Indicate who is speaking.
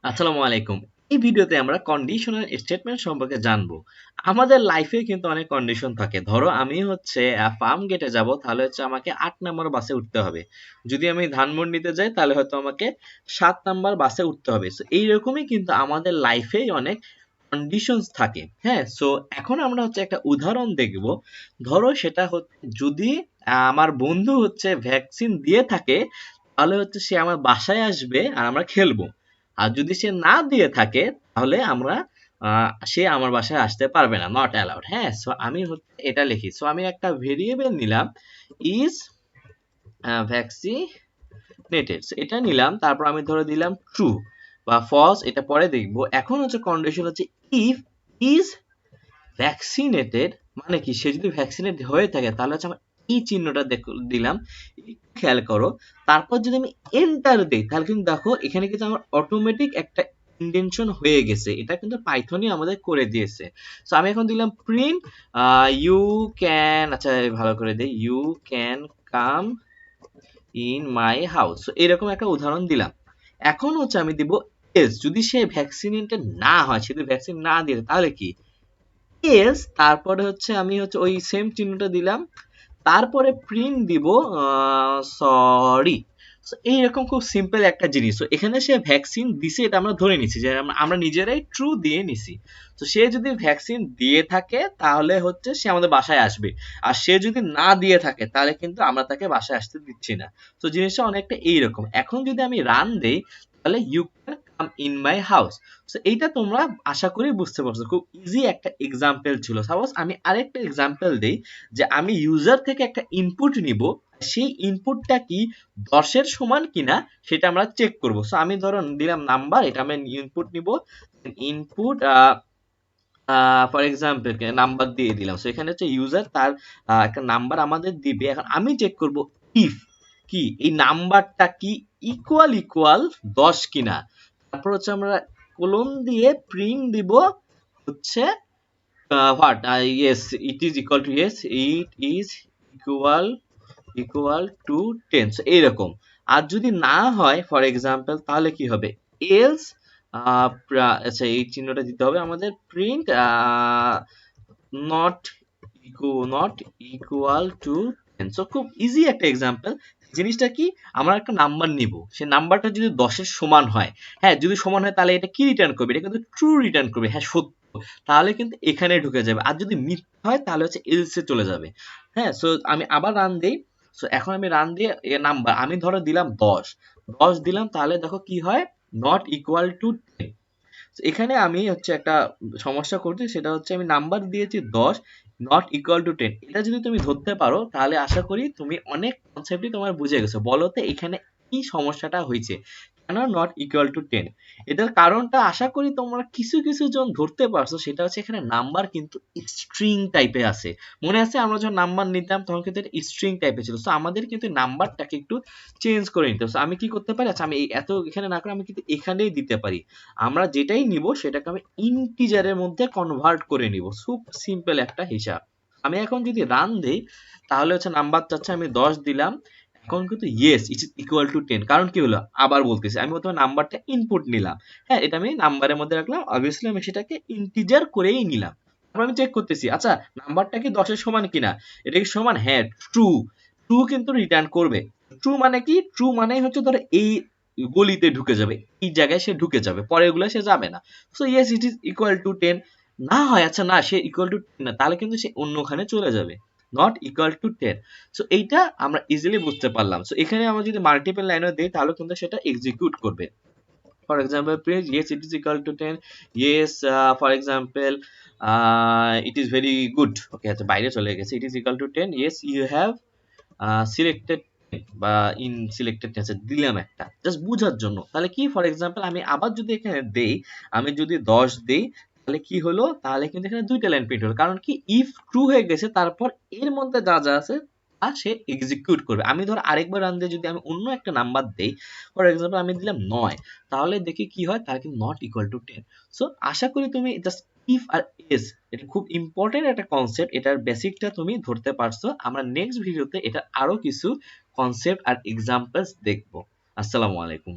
Speaker 1: আসসালামু আলাইকুম। এই ভিডিওতে আমরা কন্ডিশনাল স্টেটমেন্ট সম্পর্কে জানবো। আমাদের লাইফে কিন্তু অনেক কন্ডিশন থাকে। ধরো আমি হচ্ছে ফার্ম গেটে যাব, তাহলে হচ্ছে আমাকে ৮ নাম্বার বাসে উঠতে হবে। যদি আমি ধানমন্ডিতে যাই তাহলে হয়তো আমাকে ৭ নাম্বার বাসে উঠতে হবে। সো এইরকমই কিন্তু আমাদের লাইফেই অনেক কন্ডিশনস থাকে। হ্যাঁ, সো এখন আমরা হচ্ছে একটা উদাহরণ দেখব। ধরো সেটা হচ্ছে যদি আমার বন্ধু হচ্ছে ভ্যাকসিন দিয়ে থাকে, তাহলে হচ্ছে সে আমার বাসায় আসবে আর আমরা খেলবো। আর যদি সে না দিয়ে থাকে তাহলে আমরা সে আমার বাসায় আসতে পারবে না, নট অ্যালাউড। হ্যাঁ, সো আমি হচ্ছে এটা লিখি। সো আমি একটা ভেরিয়েবল নিলাম, ইজ ভ্যাকসিনেটেড, এটা নিলাম। তারপর আমি ধরে দিলাম ট্রু বা ফলস, এটা পরে দেখবো। এখন হচ্ছে কন্ডিশন হচ্ছে ইফ ইজ ভ্যাকসিনেটেড, মানে কি সে যদি ভ্যাকসিনেট হয়ে থাকে তাহলে হচ্ছে আমরা এই চিহ্নটা দিলাম, খেয়াল করো। তারপর যদি আমি এন্টার দিই তাহলে কিন্তু দেখো এখানে কিন্তু আমার অটোমেটিক একটা ইন্ডেনশন হয়ে গেছে। এটা কিন্তু পাইথনই আমাদের করে দিয়েছে। সো আমি এখন দিলাম প্রিন্ট ইউ ক্যান, আচ্ছা ভালো করে দেই, you can come in my house. So এরকম একটা উদাহরণ দিলাম। এখন হচ্ছে আমি দিব এস, যদি সে ভ্যাকসিনেটেড না হয়, সে যদি ভ্যাকসিন না দিয়ে তাহলে কি এস, তারপরে হচ্ছে আমি হচ্ছে ওই সেম চিহ্নটা দিলাম, তারপরে প্রিন্ট দিব সরি। এইরকম খুব সিম্পল একটা জিনিস। তো এখানে সে ভ্যাকসিন দিছে এটা আমরা ধরে নিছি, যে আমরা নিজেরাই ট্রু দিয়ে নিছি। তো সে যদি ভ্যাকসিন দিয়ে থাকে তাহলে হচ্ছে সে আমাদের বাসায় আসবে, আর সে যদি না দিয়ে থাকে তাহলে কিন্তু আমরা তাকে বাসায় আসতে দিচ্ছি না। তো জিনিসটা অনেকটা এইরকম। এখন যদি আমি রান দেই তাহলে you can come in my house. So এইটা তোমরা আশা করি বুঝতে পারছো, খুব ইজি একটা এক্সাম্পল ছিল। সাপোজ আমি আরেকটা এক্সাম্পল দেই, যে আমি ইউজার থেকে একটা ইনপুট নিব, সেই ইনপুটটা কি 10 এর সমান কিনা সেটা আমরা চেক করব। সো আমি ধরো দিলাম নাম্বার, এটা আমি ইনপুট নিব, ইনপুট ফর এক্সাম্পল নাম্বার দিয়ে দিলাম। সো এখানে হচ্ছে ইউজার তার একটা নাম্বার আমাদের দিবে। এখন আমি চেক করব ইফ কি এই নাম্বারটা কি ইকুয়াল 10 কিনা। তারপর হচ্ছে আমরা কোলন দিয়ে প্রিন্ট দিব হচ্ছে what yes it is equal to, yes it is equal to 10। So এইরকম। আর যদি না হয় ফর এক্সাম্পল তাহলে কি হবে, এলস আচ্ছা এই চিহ্নটা দিতে হবে আমাদের, print not not equal to 10। So খুব ইজি একটা এক্সাম্পল। জিনিসটা কি, আমরা একটা নাম্বার নিব, সে নাম্বারটা যদি 10 এর সমান হয়, হ্যাঁ যদি সমান হয় তাহলে এটা কি রিটার্ন করবে, এটা কিন্তু ট্রু রিটার্ন করবে, হ্যাঁ সত্য। তাহলে কিন্তু এখানে ঢুকে যাবে। আর যদি মিথ্যা হয় তাহলে হচ্ছে এলসে চলে যাবে। হ্যাঁ, সো আমি আবার রান দেই। সো এখন আমি রান দিয়ে এ নাম্বার আমি ধরো দিলাম 10, দিলাম, তাহলে দেখো কি হয়, নট ইকুয়াল টু 10। এখানে আমি হচ্ছে একটা সমস্যা করছি, সেটা হচ্ছে আমি নাম্বার দিয়েছি 10, নট ইকুয়াল টু 10। এটা যদি তুমি ধরতে পারো তাহলে আশা করি তুমি অনেক কনসেপ্টই তোমার বুঝে গেছো। বলো তো এখানে কি সমস্যাটা হয়েছে, কেন নট ইকুয়াল টু 10? এটার কারণটা আশা করি তোমরা কিছু কিছু জন ধরতে পারছো। সেটা হচ্ছে এখানে নাম্বার কিন্তু স্ট্রিং টাইপে আছে। মনে আছে আমরা যখন নাম্বার নিতাম তখন কিন্তু এটা স্ট্রিং টাইপে ছিল। সো আমাদের কিন্তু নাম্বারটাকে একটু চেঞ্জ করে নিতে হবে। So আমি কি করতে পারি, আচ্ছা আমি এত এখানে না করে আমি কিন্তু এখানেই দিতে পারি। আমরা যেটাই নিব সেটাকে আমি ইন্টিজারের মধ্যে কনভার্ট করে নিব। খুব সিম্পল একটা হিসাব। আমি এখন যদি রান দেই তাহলে হচ্ছে নাম্বার চাচ্ছে, আমি 10 দিলাম। এখন কিন্তু yes it is equal to 10। কারণ কি হলো, আবার বলতেছি আমি প্রথমে নাম্বারটা ইনপুট নিলাম, হ্যাঁ এটা আমি নাম্বারের মধ্যে রাখলাম, অবভিয়াসলি আমি সেটাকে ইন্টিজার করেই নিলাম। তারপর আমি চেক করতেছি, আচ্ছা নাম্বারটা কি 10 এর সমান কিনা, এটা কি সমান, হ্যাঁ ট্রু। ট্রু কিন্তু রিটার্ন করবে। ট্রু মানে কি, ট্রু মানে হচ্ছে ধরো এই গলিতে ঢুকে যাবে, এই জায়গায় সে ঢুকে যাবে, পরের গুলো সে যাবে না। So yes it is equal to 10। না হয়, আচ্ছা না সে ইকুয়াল টু 10 না, তাহলে কিন্তু সে অন্যখানে চলে যাবে, নট ইকুয়াল টু 10। সো এইটা আমরা ইজিলি বুঝতে পারলাম। সো এখানে আমরা যদি মাল্টিপল লাইনও দিই তাহলে কিন্তু সেটা এক্সিকিউট করবে। For example, print yes it is equal to 10, yes for example it is very good, okay আচ্ছা বাইরে চলে গেছে, it is equal to 10, yes you have selected বা ইন সিলেক্টেড দিলাম একটা জাস্ট বুঝার জন্য। তাহলে কি, ফর এক্সাম্পল আমি আবার যদি এখানে দেই, আমি যদি 10 দেই তাহলে কি হলো, তাহলে কিন্তু এখানে দুইটা লাইন প্রিন্ট হলো। কারণ কি, ইফ ট্রু হয়ে গেছে তারপর এর মধ্যে যা যা আছে তা সে এক্সিকিউট করবে। আমি ধর আরেকবার রান দিয়ে যদি আমি অন্য একটা নাম্বার দেই, ফর এক্সাম্পল আমি দিলাম 9, তাহলে দেখি কি হয়, তাহলে কিন্তু নট ইকুয়াল টু 10। সো আশা করি তুমি জাস্ট ইফ আর এস, এটা খুব ইম্পর্টেন্ট একটা কনসেপ্ট, এটার বেসিকটা তুমি ধরতে পারছো। আমরা নেক্সট ভিডিওতে এটা আরো কিছু কনসেপ্ট আর এক্সাম্পলস দেখবো। আসসালামু আলাইকুম।